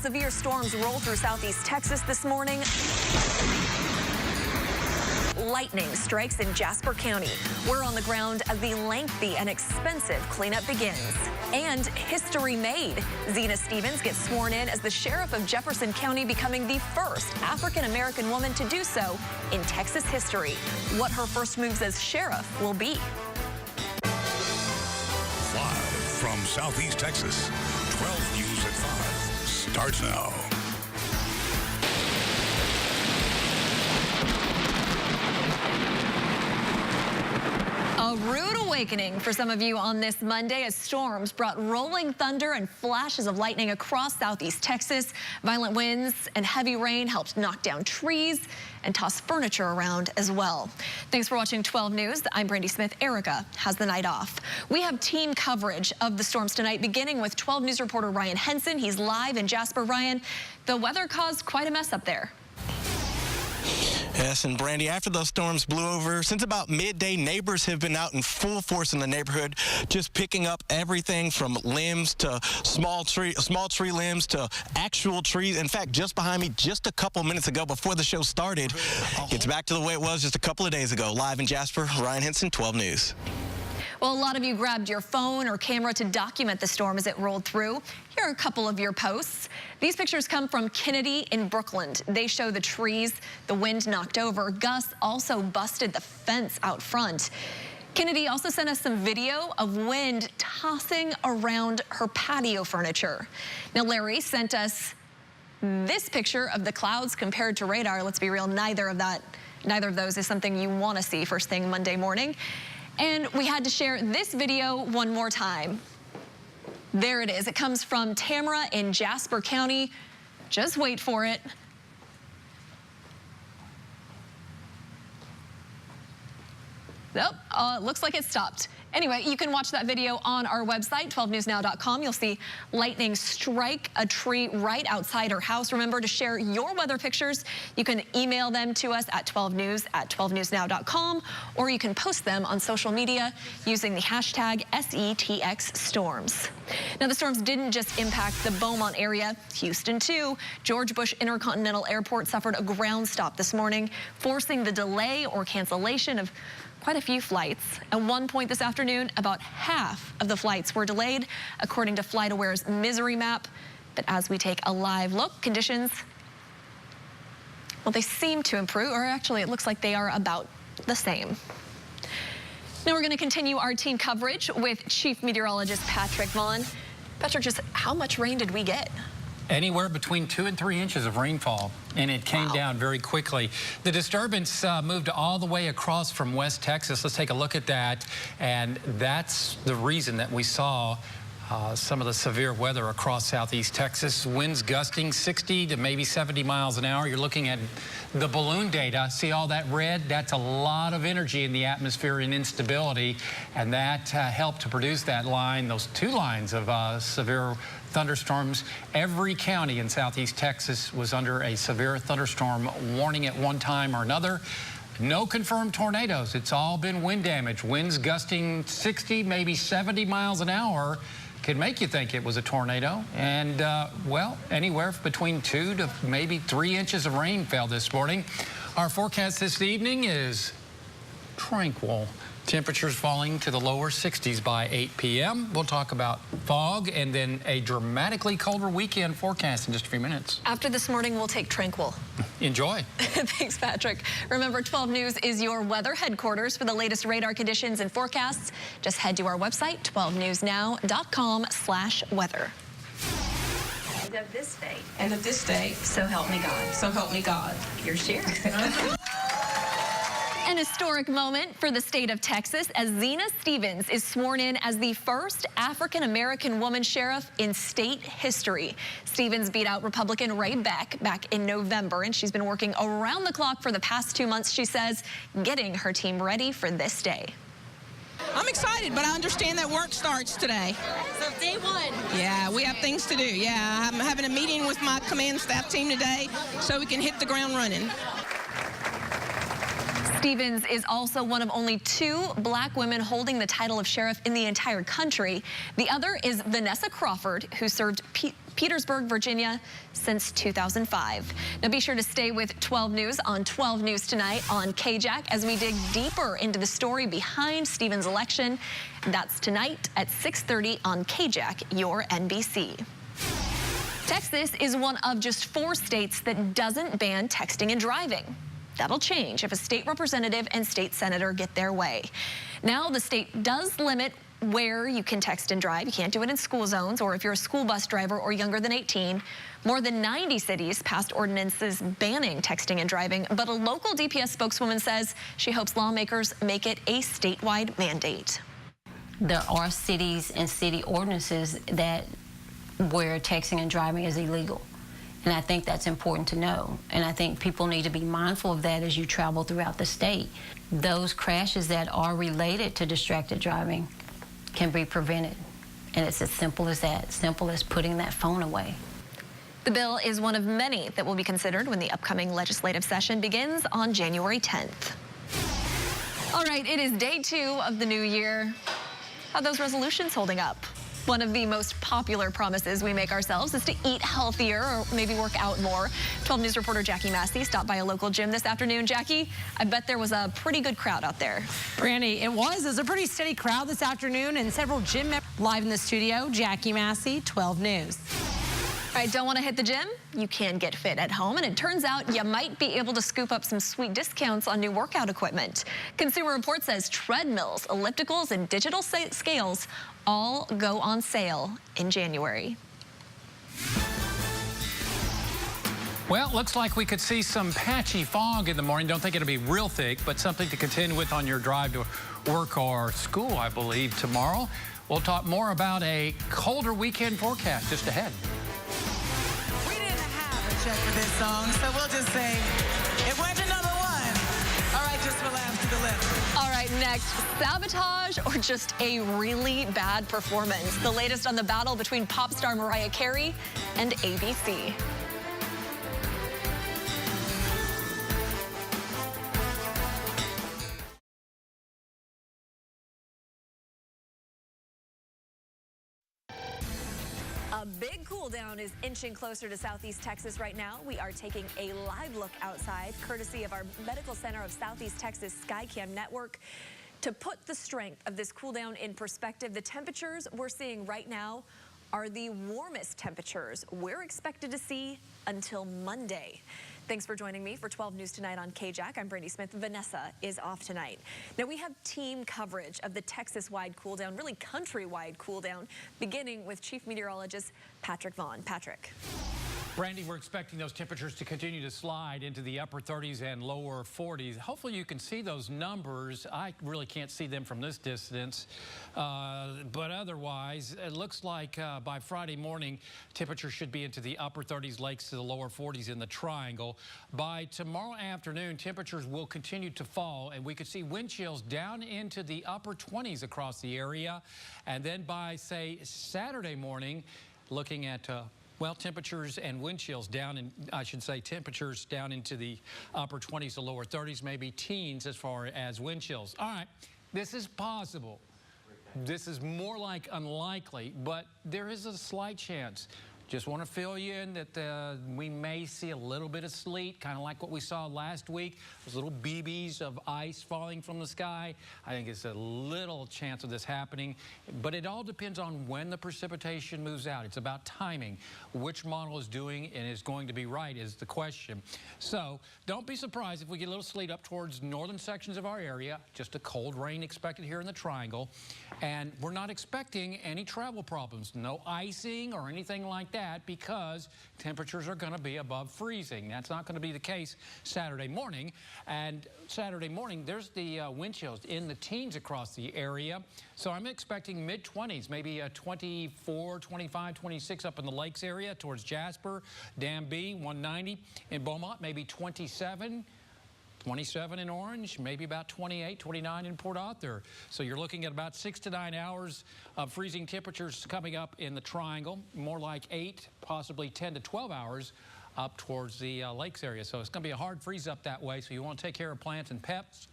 severe storms roll through southeast Texas this morning. Lightning strikes in Jasper County. We're on the ground as the lengthy and expensive cleanup begins. And history made. Zena Stevens gets sworn in as the sheriff of Jefferson County, becoming the first African-American woman to do so in Texas history. What her first moves as sheriff will be. Live from Southeast Texas, 12 News at 5 starts now. A rude awakening for some of you on this Monday as storms brought rolling thunder and flashes of lightning across southeast Texas. Violent winds and heavy rain helped knock down trees and toss furniture around as well. Thanks for watching 12 News. I'm Brandy Smith. Erica has the night off. We have team coverage of the storms tonight, beginning with 12 News reporter Ryan Henson. He's live in Jasper. Ryan, the weather caused quite a mess up there. Yes, and Brandy, after those storms blew over, since about midday, neighbors have been out in full force in the neighborhood, just picking up everything from limbs to small tree limbs to actual trees. In fact, just behind me, just a couple minutes ago before the show started, it's back to the way it was just a couple of days ago. Live in Jasper, Ryan Henson, 12 News. Well, a lot of you grabbed your phone or camera to document the storm as it rolled through. Here are a couple of your posts. These pictures come from Kennedy in Brooklyn. They show the trees the wind knocked over. Gus also busted the fence out front. Kennedy also sent us some video of wind tossing around her patio furniture. Now, Larry sent us this picture of the clouds compared to radar. Let's be real, neither of those is something you want to see first thing Monday morning. And we had to share this video one more time. There it is. It comes from Tamara in Jasper County. Just wait for it. Nope, it looks like it stopped. Anyway, you can watch that video on our website, 12newsnow.com. You'll see lightning strike a tree right outside her house. Remember to share your weather pictures. You can email them to us at 12news@12newsnow.com, or you can post them on social media using the hashtag SETXstorms. Now, the storms didn't just impact the Beaumont area. Houston, too. George Bush Intercontinental Airport suffered a ground stop this morning, forcing the delay or cancellation of quite a few flights. At one point this afternoon, about half of the flights were delayed, according to FlightAware's misery map. But as we take a live look, conditions, well, they seem to improve, or actually it looks like they are about the same. Now we're going to continue our team coverage with Chief Meteorologist Patrick Vaughn. Patrick, just how much rain did we get? Anywhere between 2 and 3 inches of rainfall, and it came down very quickly. The disturbance moved all the way across from West Texas. Let's take a look at that, and that's the reason that we saw some of the severe weather across southeast Texas. Winds gusting 60 to maybe 70 miles an hour. You're looking at the balloon data. See all that red? That's a lot of energy in the atmosphere and instability, and that helped to produce that line, those two lines of severe thunderstorms. Every county in southeast Texas was under a severe thunderstorm warning at one time or another. No confirmed tornadoes. It's all been wind damage. Winds gusting 60, maybe 70 miles an hour could make you think it was a tornado. And, well, anywhere between 2 to maybe 3 inches of rain fell this morning. Our forecast this evening is tranquil. Temperatures falling to the lower 60s by 8 p.m. We'll talk about fog and then a dramatically colder weekend forecast in just a few minutes. After this morning, we'll take tranquil. Enjoy. Thanks, Patrick. Remember, 12 News is your weather headquarters for the latest radar conditions and forecasts. Just head to our website, 12newsnow.com/weather. And of this day. And of this day. So help me God. So help me God. Your sheriff. An historic moment for the state of Texas as Zena Stevens is sworn in as the first African-American woman sheriff in state history. Stevens beat out Republican Ray Beck back in November, and she's been working around the clock for the past 2 months, she says, getting her team ready for this day. I'm excited, but I understand that work starts today. So day one. Yeah, we have things to do. Yeah, I'm having a meeting with my command staff team today so we can hit the ground running. Stevens is also one of only 2 black women holding the title of sheriff in the entire country. The other is Vanessa Crawford, who served Petersburg, Virginia since 2005. Now be sure to stay with 12 News on 12 News tonight on K-JAC as we dig deeper into the story behind Stephen's election. That's tonight at 6:30 on K-JAC, your NBC. Texas is one of just 4 states that doesn't ban texting and driving. That'll change if a state representative and state senator get their way. Now the state does limit where you can text and drive. You can't do it in school zones or if you're a school bus driver or younger than 18. More than 90 cities passed ordinances banning texting and driving, but a local DPS spokeswoman says she hopes lawmakers make it a statewide mandate. There are cities and city ordinances that where texting and driving is illegal. And I think that's important to know. And I think people need to be mindful of that as you travel throughout the state. Those crashes that are related to distracted driving can be prevented. And it's as simple as that, simple as putting that phone away. The bill is one of many that will be considered when the upcoming legislative session begins on January 10th. All right, it is day 2 of the new year. How are those resolutions holding up? One of the most popular promises we make ourselves is to eat healthier or maybe work out more. 12 News reporter Jackie Massey stopped by a local gym this afternoon. Jackie, I bet there was a pretty good crowd out there. Brandy, it was a pretty steady crowd this afternoon and several gym members live in the studio. Jackie Massey, 12 News. All right, don't want to hit the gym? You can get fit at home, and it turns out you might be able to scoop up some sweet discounts on new workout equipment. Consumer Reports says treadmills, ellipticals, and digital scales all go on sale in January. Well, looks like we could see some patchy fog in the morning. Don't think it'll be real thick, but something to contend with on your drive to work or school, I believe, tomorrow. We'll talk more about a colder weekend forecast just ahead. We didn't have a check for this song, so we'll just say it went to #1. All right, just relax to the left. All right, next, sabotage or just a really bad performance? The latest on the battle between pop star Mariah Carey and ABC. A big cool down is inching closer to Southeast Texas right now. We are taking a live look outside, courtesy of our Medical Center of Southeast Texas Skycam network. To put the strength of this cool down in perspective, the temperatures we're seeing right now are the warmest temperatures we're expected to see until Monday. Thanks for joining me for 12 News Tonight on K-JAC. I'm Brandy Smith. Vanessa is off tonight. Now, we have team coverage of the Texas-wide cool down, really country-wide cool down, beginning with Chief Meteorologist Patrick Vaughn. Patrick. Brandy, we're expecting those temperatures to continue to slide into the upper 30s and lower 40s. Hopefully you can see those numbers. I really can't see them from this distance, but otherwise it looks like by Friday morning temperatures should be into the upper 30s, lakes to the lower 40s in the triangle. By tomorrow afternoon, temperatures will continue to fall, and we could see wind chills down into the upper 20s across the area. And then by, say, Saturday morning, looking at well, temperatures and wind chills down, in, I should say temperatures down into the upper 20s to lower 30s, maybe teens as far as wind chills. All right, this is possible. This is more like unlikely, but there is a slight chance. Just want to fill you in that we may see a little bit of sleet, kind of like what we saw last week. Those little BBs of ice falling from the sky. I think it's a little chance of this happening, but it all depends on when the precipitation moves out. It's about timing. Which model is doing and is going to be right is the question. So don't be surprised if we get a little sleet up towards northern sections of our area. Just a cold rain expected here in the triangle. And we're not expecting any travel problems. No icing or anything like that, because temperatures are going to be above freezing. That's not going to be the case Saturday morning. And Saturday morning, there's the wind chills in the teens across the area. So I'm expecting mid-20s, maybe 24, 25, 26 up in the lakes area towards Jasper, Dam B, 190. In Beaumont, maybe 27. 27 in Orange, maybe about 28, 29 in Port Arthur. So you're looking at about 6 to 9 hours of freezing temperatures coming up in the triangle, more like 8, possibly 10 to 12 hours up towards the lakes area. So it's going to be a hard freeze up that way, so you want to take care of plants and pets.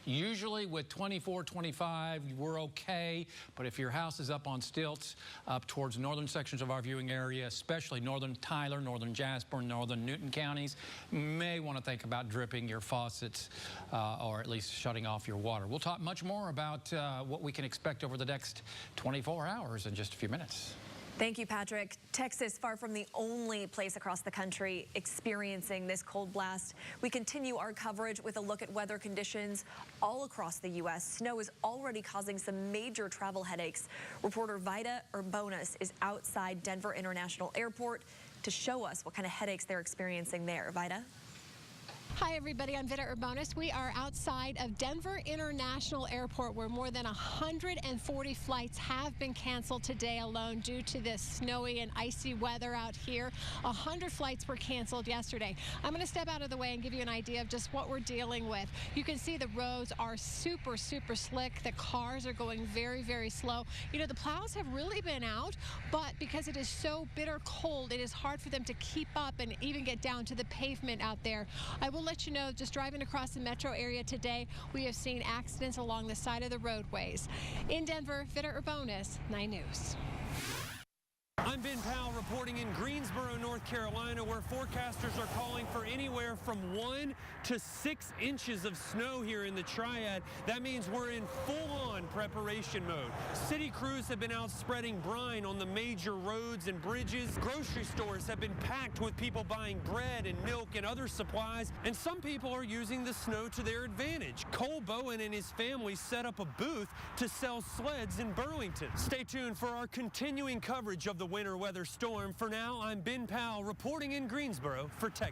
Usually with 24, 25, we're okay. But if your house is up on stilts, up towards northern sections of our viewing area, especially northern Tyler, northern Jasper, northern Newton counties, may want to think about dripping your faucets or at least shutting off your water. We'll talk much more about what we can expect over the next 24 hours in just a few minutes. Thank you, Patrick. Texas, far from the only place across the country experiencing this cold blast. We continue our coverage with a look at weather conditions all across the U.S. Snow is already causing some major travel headaches. Reporter Vida Urbonis is outside Denver International Airport to show us what kind of headaches they're experiencing there. Vida? Hi, everybody. I'm Vida Urbonis. We are outside of Denver International Airport, where more than 140 flights have been canceled today alone due to this snowy and icy weather out here. 100 flights were canceled yesterday. I'm going to step out of the way and give you an idea of just what we're dealing with. You can see the roads are super, super slick. The cars are going very, very slow. You know, the plows have really been out, but because it is so bitter cold, it is hard for them to keep up and even get down to the pavement out there. I will let you know, just driving across the metro area today, we have seen accidents along the side of the roadways. In Denver, Vida Urbonis, 9 News. I'm Ben Powell reporting in Greensboro, North Carolina, where forecasters are calling for anywhere from 1 to 6 inches of snow here in the Triad. That means we're in full-on preparation mode. City crews have been out spreading brine on the major roads and bridges. Grocery stores have been packed with people buying bread and milk and other supplies, and some people are using the snow to their advantage. Cole Bowen and his family set up a booth to sell sleds in Burlington. Stay tuned for our continuing coverage of the winter weather storm. For now, I'm Ben Powell reporting in Greensboro for TechNet.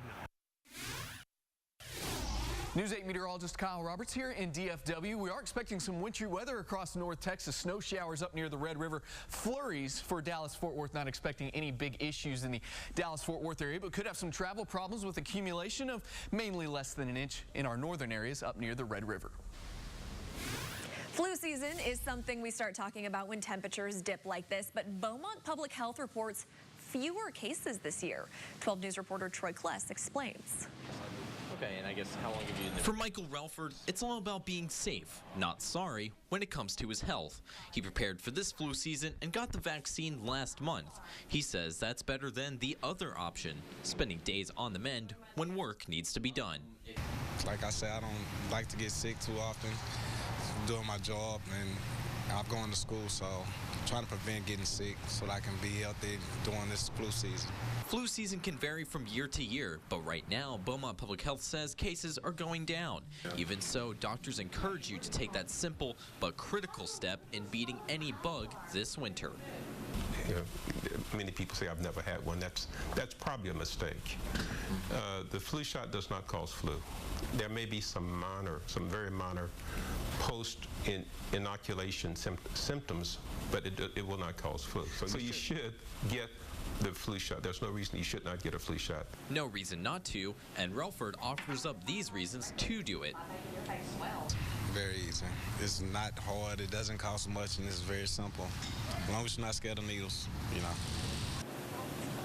News 8 meteorologist Kyle Roberts here in DFW. We are expecting some wintry weather across North Texas. Snow showers up near the Red River. Flurries for Dallas-Fort Worth. Not expecting any big issues in the Dallas-Fort Worth area, but could have some travel problems with accumulation of mainly less than an inch in our northern areas up near the Red River. Flu season is something we start talking about when temperatures dip like this, but Beaumont Public Health reports fewer cases this year. 12 News reporter Troy Kless explains. Okay, and I guess how long have you been? For Michael Relford, it's all about being safe, not sorry, when it comes to his health. He prepared for this flu season and got the vaccine last month. He says that's better than the other option, spending days on the mend when work needs to be done. Like I said, I don't like to get sick too often. Doing my job, and I'm going to school, so I'm trying to prevent getting sick so that I can be healthy during this flu season. Flu season can vary from year to year, but right now, Beaumont Public Health says cases are going down. Even so, doctors encourage you to take that simple but critical step in beating any bug this winter. You know, many people say I've never had one. That's probably a mistake. The flu shot does not cause flu. There may be some very minor post-inoculation symptoms, but it will not cause flu. So you should get the flu shot. There's no reason you should not get a flu shot. No reason not to, and Relford offers up these reasons to do it. Very easy. It's not hard, it doesn't cost much, and it's very simple. As long as you're not scared of needles, you know.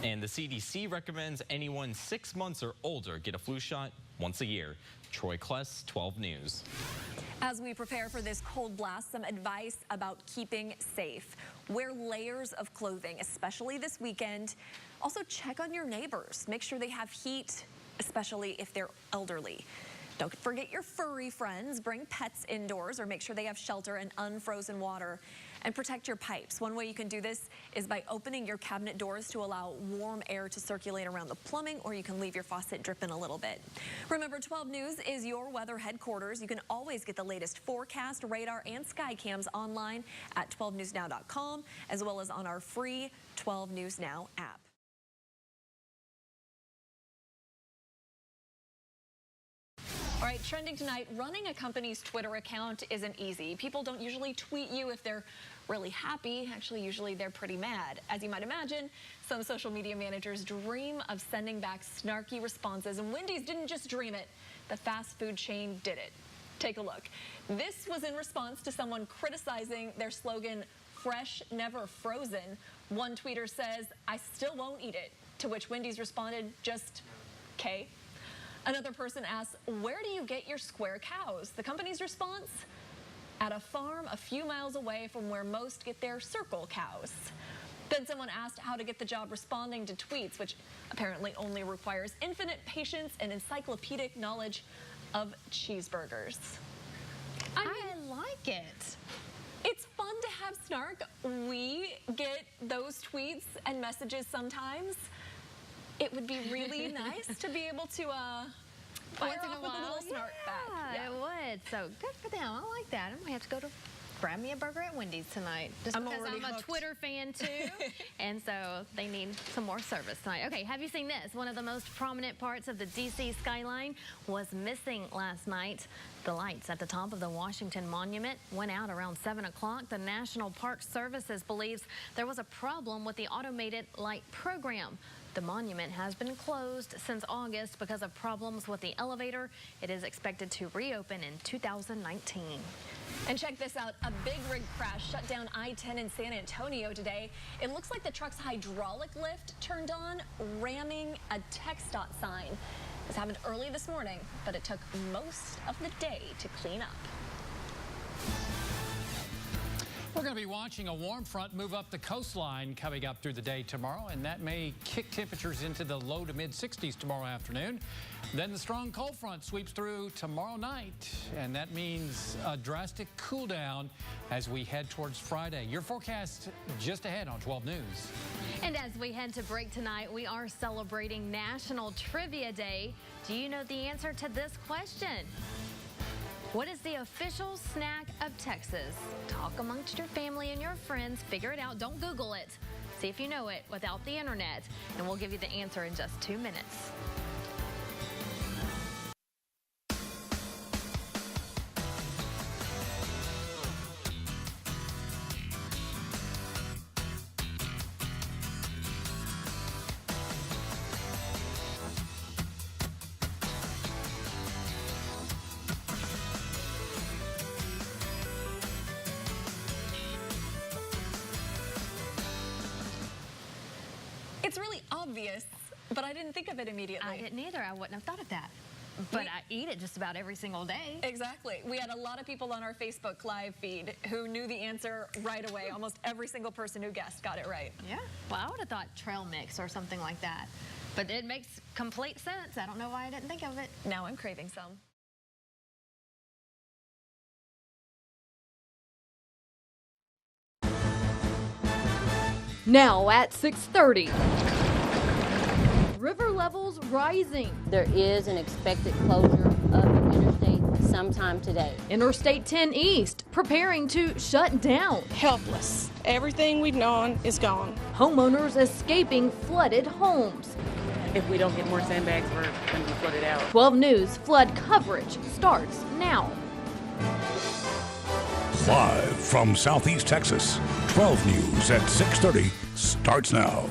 And the CDC recommends anyone 6 months or older get a flu shot once a year. Troy Kless, 12 News. As we prepare for this cold blast, some advice about keeping safe. Wear layers of clothing, especially this weekend. Also, check on your neighbors. Make sure they have heat, especially if they're elderly. Don't forget your furry friends. Bring pets indoors or make sure they have shelter and unfrozen water. And protect your pipes. One way you can do this is by opening your cabinet doors to allow warm air to circulate around the plumbing, or you can leave your faucet dripping a little bit. Remember, 12 News is your weather headquarters. You can always get the latest forecast, radar, and sky cams online at 12newsnow.com, as well as on our free 12 News Now app. All right, trending tonight, running a company's Twitter account isn't easy. People don't usually tweet you if they're really happy. Actually, usually they're pretty mad. As you might imagine, some social media managers dream of sending back snarky responses, and Wendy's didn't just dream it. The fast food chain did it. Take a look. This was in response to someone criticizing their slogan, "Fresh, never frozen." One tweeter says, "I still won't eat it," to which Wendy's responded, just K. Another person asks, where do you get your square cows? The company's response? At a farm a few miles away from where most get their circle cows. Then someone asked how to get the job responding to tweets, which apparently only requires infinite patience and encyclopedic knowledge of cheeseburgers. I like it. It's fun to have snark. We get those tweets and messages sometimes. It would be really nice to be able to fire off with a little snark back. Yeah, it would. So good for them. I like that. I might have to go to grab me a burger at Wendy's tonight. Just because I'm a Twitter fan too. And so they need some more service tonight. Okay, have you seen this? One of the most prominent parts of the DC skyline was missing last night. The lights at the top of the Washington Monument went out around 7 o'clock. The National Park Services believes there was a problem with the automated light program. The monument has been closed since August because of problems with the elevator. It is expected to reopen in 2019. And check this out. A big rig crash shut down I-10 in San Antonio today. It looks like the truck's hydraulic lift turned on, ramming a TxDOT sign. This happened early this morning, but it took most of the day to clean up. We're going to be watching a warm front move up the coastline coming up through the day tomorrow, and that may kick temperatures into the low to mid 60s tomorrow afternoon. Then the strong cold front sweeps through tomorrow night, and that means a drastic cool down as we head towards Friday. Your forecast just ahead on 12 News. And as we head to break tonight, we are celebrating National Trivia Day. Do you know the answer to this question? What is the official snack of Texas? Talk amongst your family and your friends. Figure it out. Don't Google it. See if you know it without the internet. And we'll give you the answer in just 2 minutes. It's really obvious, but I didn't think of it immediately. I didn't either. I wouldn't have thought of that. But I eat it just about every single day. Exactly. We had a lot of people on our Facebook live feed who knew the answer right away. Almost every single person who guessed got it right. Yeah. Well, I would have thought trail mix or something like that. But it makes complete sense. I don't know why I didn't think of it. Now I'm craving some. Now at 6:30. River levels rising. There is an expected closure of the interstate sometime today. Interstate 10 East preparing to shut down. Helpless. Everything we've known is gone. Homeowners escaping flooded homes. If we don't get more sandbags, we're going to be flooded out. 12 News flood coverage starts now. Live from Southeast Texas, 12 News at 6:30 starts now.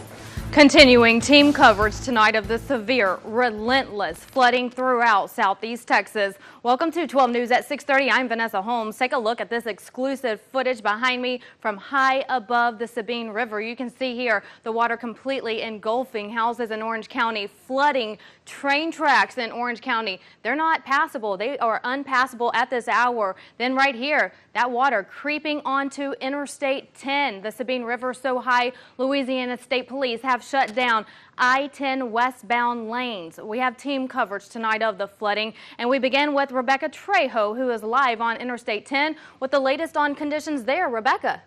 Continuing team coverage tonight of the severe, relentless flooding throughout Southeast Texas. Welcome to 12 News at 6:30. I'm Vanessa Holmes. Take a look at this exclusive footage behind me from high above the Sabine River. You can see here the water completely engulfing houses in Orange County, flooding train tracks in Orange County. They're not passable. They are unpassable at this hour. Then right here, that water creeping onto Interstate 10. The Sabine River so high, Louisiana State Police have shut down I-10 westbound lanes. We have team coverage tonight of the flooding, and we begin with Rebecca Trejo, who is live on Interstate 10 with the latest on conditions there. Rebecca.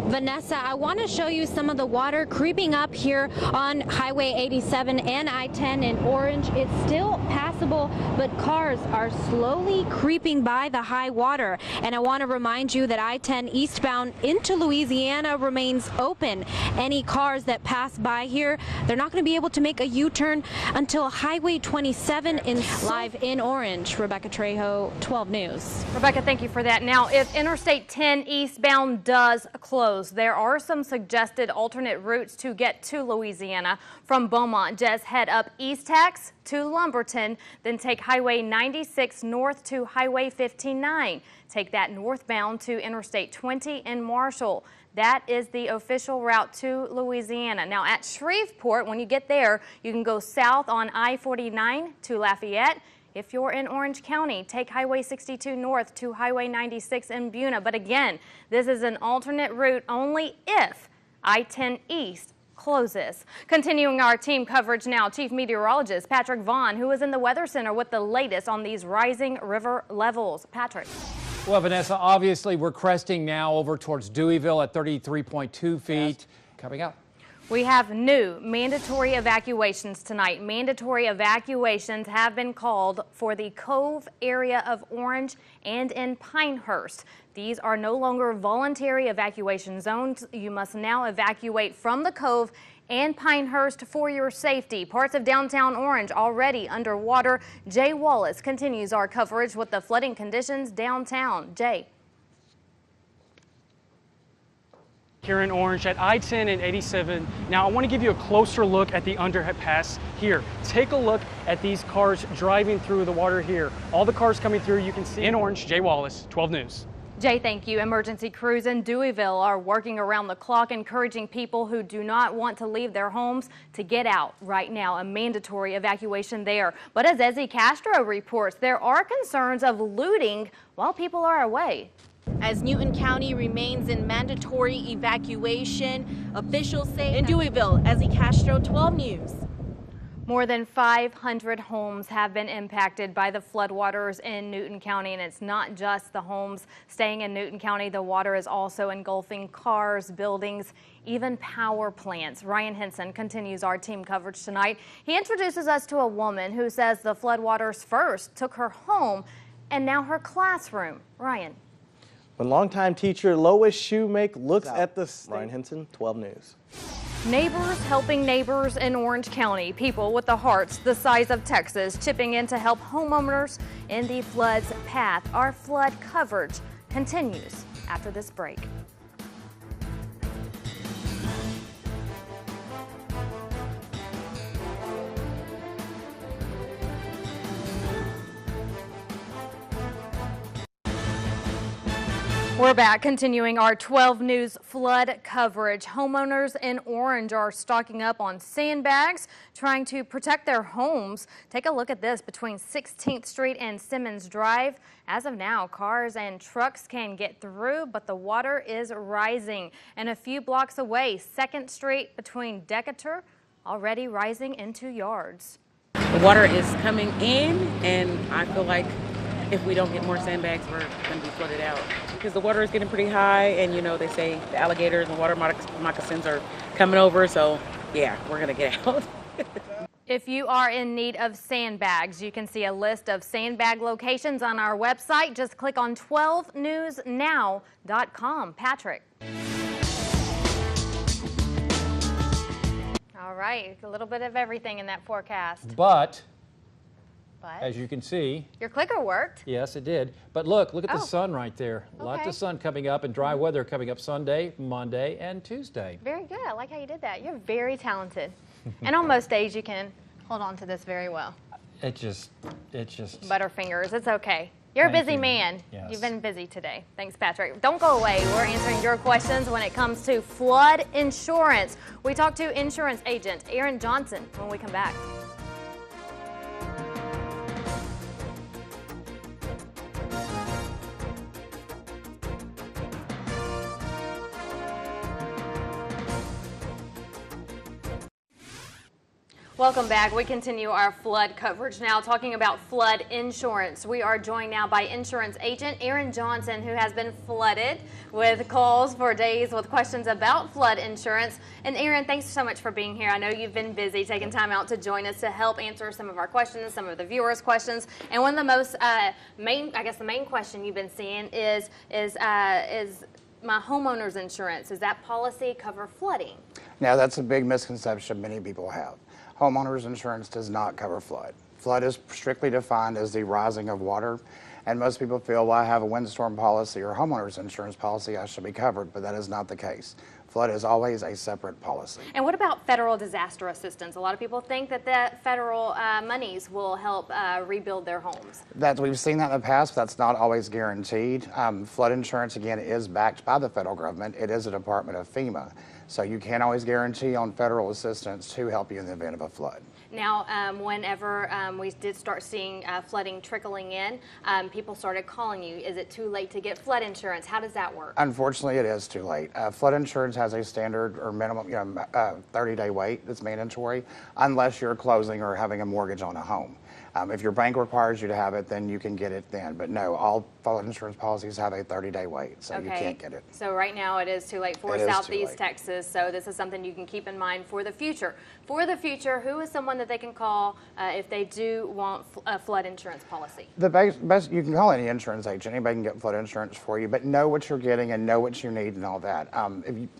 Vanessa, I want to show you some of the water creeping up here on Highway 87 and I-10 in Orange. It's still passable, but cars are slowly creeping by the high water. And I want to remind you that I-10 eastbound into Louisiana remains open. Any cars that pass by here, they're not going to be able to make a U-turn until Highway 27 live in Orange. Rebecca Trejo, 12 News. Rebecca, thank you for that. Now, if Interstate 10 eastbound does close, there are some suggested alternate routes to get to Louisiana. From Beaumont, just head up East Tex to Lumberton, then take Highway 96 north to Highway 59. Take that northbound to Interstate 20 in Marshall. That is the official route to Louisiana. Now at Shreveport, when you get there, you can go south on I-49 to Lafayette. If you're in Orange County, take Highway 62 north to Highway 96 in Beaumont. But again, this is an alternate route only if I-10 East closes. Continuing our team coverage now, Chief Meteorologist Patrick Vaughn, who is in the Weather Center with the latest on these rising river levels. Patrick. Well, Vanessa, obviously we're cresting now over towards Deweyville at 33.2 feet. Coming up. We have new mandatory evacuations tonight. Mandatory evacuations have been called for the Cove area of Orange and in Pinehurst. These are no longer voluntary evacuation zones. You must now evacuate from the Cove and Pinehurst for your safety. Parts of downtown Orange already underwater. Jay Wallace continues our coverage with the flooding conditions downtown. Jay. Here in Orange at I-10 and 87. Now I want to give you a closer look at the underpass here. Take a look at these cars driving through the water here. All the cars coming through you can see in Orange. Jay Wallace, 12 News. Jay, thank you. Emergency crews in Deweyville are working around the clock, encouraging people who do not want to leave their homes to get out right now. A mandatory evacuation there. But as Ezzy Castro reports, there are concerns of looting while people are away. As Newton County remains in mandatory evacuation, officials say in Deweyville, Ezzy Castro, 12 News. More than 500 homes have been impacted by the floodwaters in Newton County, and it's not just the homes staying in Newton County. The water is also engulfing cars, buildings, even power plants. Ryan Henson continues our team coverage tonight. He introduces us to a woman who says the floodwaters first took her home and now her classroom. Ryan. When longtime teacher Lois Shoemake looks at the Ryan Henson, 12 News. Neighbors helping neighbors in Orange County. People with the hearts the size of Texas chipping in to help homeowners in the flood's path. Our flood coverage continues after this break. We're back, continuing our 12 News flood coverage. Homeowners in Orange are stocking up on sandbags, trying to protect their homes. Take a look at this between 16th Street and Simmons Drive. As of now, cars and trucks can get through, but the water is rising. And a few blocks away, 2nd Street between Decatur, already rising into yards. The water is coming in, and I feel like if we don't get more sandbags, we're going to be flooded out. Because the water is getting pretty high, and you know, they say the alligators and water moccasins are coming over, so yeah, we're going to get out. If you are in need of sandbags, you can see a list of sandbag locations on our website. Just click on 12newsnow.com. Patrick. All right, a little bit of everything in that forecast. But as you can see, your clicker worked. Yes, it did. But look at the sun right there. Lots of sun coming up and dry weather coming up Sunday, Monday, and Tuesday. Very good. I like how you did that. You're very talented. And on most days, you can hold on to this very well. It just. Butterfingers. It's okay. You're a busy man. Yes. You've been busy today. Thanks, Patrick. Don't go away. We're answering your questions when it comes to flood insurance. We talk to insurance agent Aaron Johnson when we come back. Welcome back. We continue our flood coverage now, talking about flood insurance. We are joined now by insurance agent Aaron Johnson, who has been flooded with calls for days with questions about flood insurance. And Aaron, thanks so much for being here. I know you've been busy taking time out to join us to help answer some of our questions, some of the viewers' questions. And one of the most the main question you've been seeing is my homeowner's insurance. Does that policy cover flooding? Now, that's a big misconception many people have. Homeowners insurance does not cover flood. Flood is strictly defined as the rising of water, and most people feel, well, I have a windstorm policy or homeowners insurance policy, I should be covered, but that is not the case. Flood is always a separate policy. And what about federal disaster assistance? A lot of people think that the federal monies will help rebuild their homes. We've seen that in the past, but that's not always guaranteed. Flood insurance, again, is backed by the federal government. It is a department of FEMA. So you can't always guarantee on federal assistance to help you in the event of a flood. Now, whenever we did start seeing flooding trickling in, people started calling you. Is it too late to get flood insurance? How does that work? Unfortunately, it is too late. Flood insurance has a standard or minimum 30-day wait that's mandatory unless you're closing or having a mortgage on a home. If your bank requires you to have it, then you can get it then. But no, all flood insurance policies have a 30-day wait, so you can't get it. So right now it is too late for Southeast Texas, so this is something you can keep in mind for the future. For the future, who is someone that they can call if they do want a flood insurance policy? The best, you can call any insurance agent. Anybody can get flood insurance for you, but know what you're getting and know what you need and all that.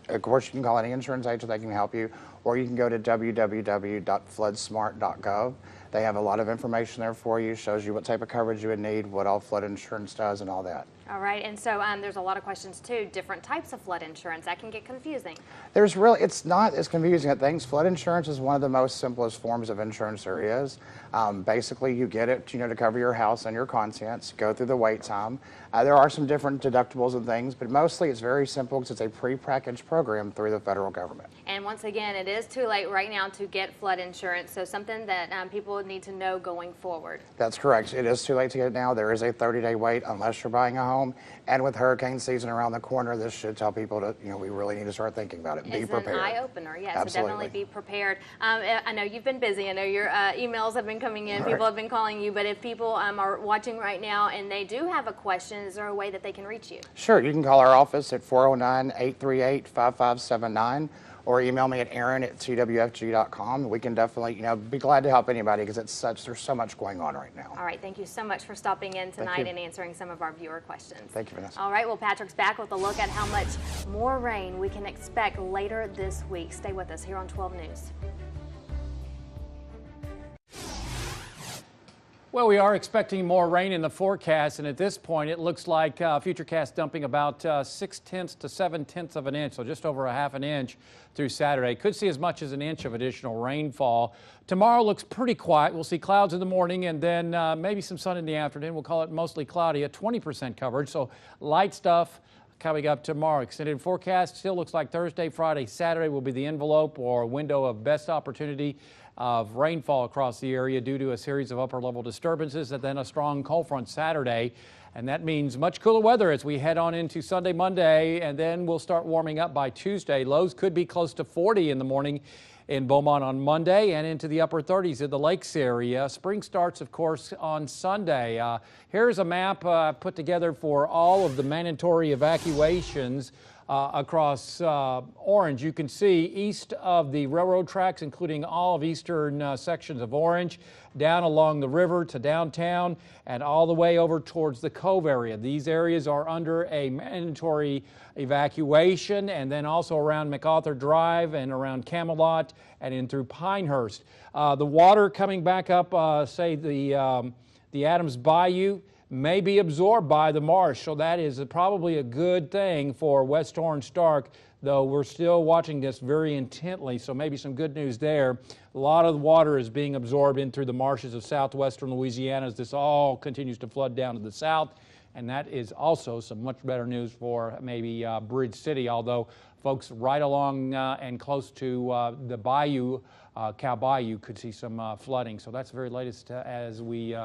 Of course, you can call any insurance agent that can help you, or you can go to www.floodsmart.gov. They have a lot of information there for you, shows you what type of coverage you would need, what all flood insurance does, and all that. All right, and so there's a lot of questions too, different types of flood insurance. That can get confusing. It's not as confusing as things. Flood insurance is one of the most simplest forms of insurance there is. Basically, you get it, to cover your house and your contents, go through the wait time. There are some different deductibles and things, but mostly it's very simple because it's a pre-packaged program through the federal government. And once again, it is too late right now to get flood insurance, so something that people need to know going forward. That's correct. It is too late to get it now. There is a 30-day wait unless you're buying a home. And with hurricane season around the corner, this should tell people to, we really need to start thinking about it. Be prepared. It's an eye-opener, yes. Absolutely. So definitely be prepared. I know you've been busy. I know your emails have been coming in. People have been calling you. But if people are watching right now and they do have a question, is there a way that they can reach you? Sure. You can call our office at 409-838-5579 or email me at aaron@twfg.com. We can definitely, be glad to help anybody because there's so much going on right now. All right. Thank you so much for stopping in tonight and answering some of our viewer questions. Thank you, Vanessa. All right. Well, Patrick's back with a look at how much more rain we can expect later this week. Stay with us here on 12 News. Well, we are expecting more rain in the forecast, and at this point, it looks like Futurecast dumping about 6/10 to 7/10 of an inch, so just over a half an inch through Saturday. Could see as much as an inch of additional rainfall. Tomorrow looks pretty quiet. We'll see clouds in the morning and then maybe some sun in the afternoon. We'll call it mostly cloudy at 20% coverage, so light stuff coming up tomorrow. Extended forecast still looks like Thursday, Friday, Saturday will be the envelope or window of best opportunity of rainfall across the area due to a series of upper level disturbances and then a strong cold front Saturday. And that means much cooler weather as we head on into Sunday, Monday, and then we'll start warming up by Tuesday. Lows could be close to 40 in the morning in Beaumont on Monday and into the upper 30s in the Lakes area. Spring starts, of course, on Sunday. Here's a map put together for all of the mandatory evacuations across Orange. You can see east of the railroad tracks, including all of eastern sections of Orange, down along the river to downtown, and all the way over towards the Cove area. These areas are under a mandatory evacuation, and then also around MacArthur Drive and around Camelot and in through Pinehurst. The water coming back up, say the Adams Bayou, may be absorbed by the marsh, so that is probably a good thing for West Orange Stark, though we're still watching this very intently, so maybe some good news there. A lot of the water is being absorbed in through the marshes of southwestern Louisiana as this all continues to flood down to the south, and that is also some much better news for maybe Bridge City, although folks right along and close to the bayou, Cow Bayou, could see some flooding. So that's the very latest as we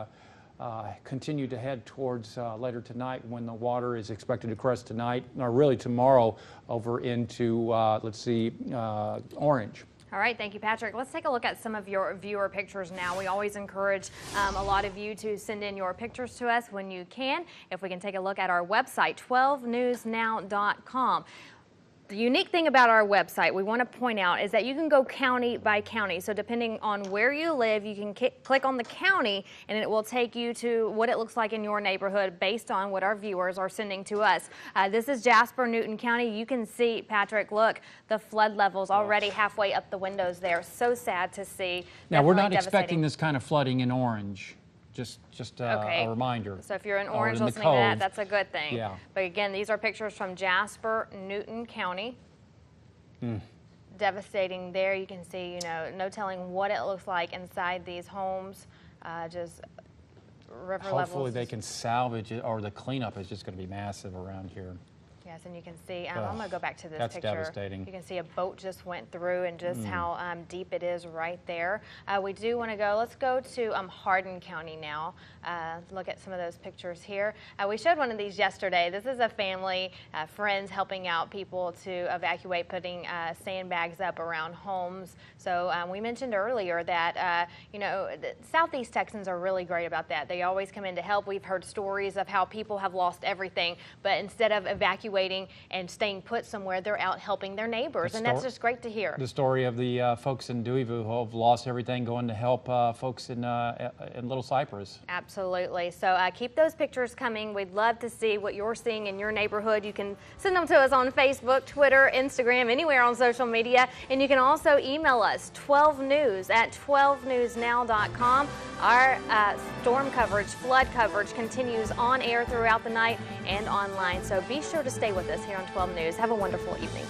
continue to head towards later tonight when the water is expected to crest tonight, or really tomorrow, over into, Orange. All right, thank you, Patrick. Let's take a look at some of your viewer pictures now. We always encourage a lot of you to send in your pictures to us when you can. If we can take a look at our website, 12newsnow.com. The unique thing about our website we want to point out is that you can go county by county. So depending on where you live, you can click on the county and it will take you to what it looks like in your neighborhood based on what our viewers are sending to us. This is Jasper, Newton County. You can see, Patrick, look, the flood levels already halfway up the windows there. So sad to see. Now, we're not expecting this kind of flooding in Orange. Just okay. A reminder. So if you're in Orange listening to that, that's a good thing. Yeah. But again, these are pictures from Jasper, Newton County. devastating there. You can see, no telling what it looks like inside these homes. Just river levels. Hopefully they can salvage it, or the cleanup is just going to be massive around here. Yes, and you can see, I'm going to go back to this That's picture. devastating. You can see a boat just went through and just how deep it is right there. We do want to let's go to Hardin County now. Look at some of those pictures here. We showed one of these yesterday. This is a family, friends helping out people to evacuate, putting sandbags up around homes. So we mentioned earlier that, the Southeast Texans are really great about that. They always come in to help. We've heard stories of how people have lost everything, but instead of evacuating and staying put somewhere, they're out helping their neighbors, and that's just great to hear. The story of the folks in Deweyville who have lost everything going to help folks in Little Cypress. Absolutely. So keep those pictures coming. We'd love to see what you're seeing in your neighborhood. You can send them to us on Facebook, Twitter, Instagram, anywhere on social media, and you can also email us 12news@12newsnow.com. Our storm coverage, flood coverage continues on air throughout the night and online. So be sure to stay with us here on 12 News. Have a wonderful evening.